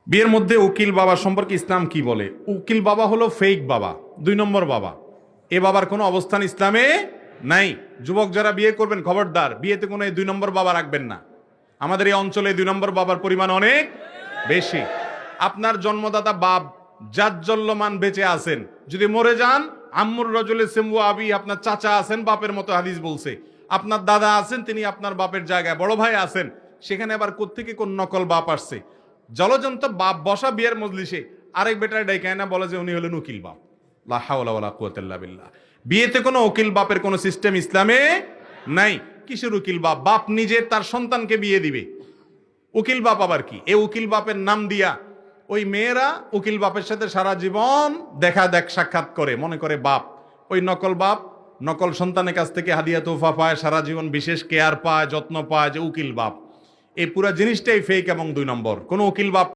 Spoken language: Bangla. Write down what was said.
বিয়ের মধ্যে উকিল বাবা সম্পর্কে ইসলাম কি বলে? উকিল বাবা হলো ফেক বাবা, 2 নম্বর বাবা। এ বাবার কোনো অবস্থান ইসলামে নাই। যুবক যারা বিয়ে করবেন, খবরদার বিয়েতে কোনো 2 নম্বর বাবা রাখবেন না। আমাদের এই অঞ্চলে 2 নম্বর বাবার পরিমাণ অনেক বেশি। আপনার জন্মদাতা বাপ জাজ্জল্যমান বেঁচে আছেন, যদি মরে যান আম্মুর রজলে সেমু আবি, আপনার চাচা আছেন বাপের মতো, হাদিস বলছে। আপনার দাদা আছেন, তিনি আপনার বাপের জায়গায়। বড় ভাই আছেন, সেখানে আবার কোত্থেকে কোন নকল বাপ আসছে। জলজন্ত বাপ বসা বিয়ের মজলিসে আরেক বেটার ডাইকায় না বলে যে উনি হলেন উকিল বাপ। লা হাওলা ওয়ালা কুওয়াতা ইল্লা বিল্লাহ। বিয়েতে কোনো উকিল বাপের কোনো সিস্টেম ইসলামে নাই। কিসের উকিল বাপ? বাপ নিজে তার সন্তানকে বিয়ে দিবে, উকিল বাপ আবার কি? এ উকিল বাপের নাম দিয়া ওই মেয়েরা উকিল বাপের সাথে সারা জীবন সাক্ষাৎ করে, মনে করে বাপ। ওই নকল বাপ নকল সন্তানের কাছ থেকে হাদিয়া তোফা পায়, সারা জীবন বিশেষ কেয়ার পায়, যত্ন পায়, যে উকিল বাপ। এই পুরা জিনিসটাই ফেক এবং 2 নম্বর। কোন উকিল বাপ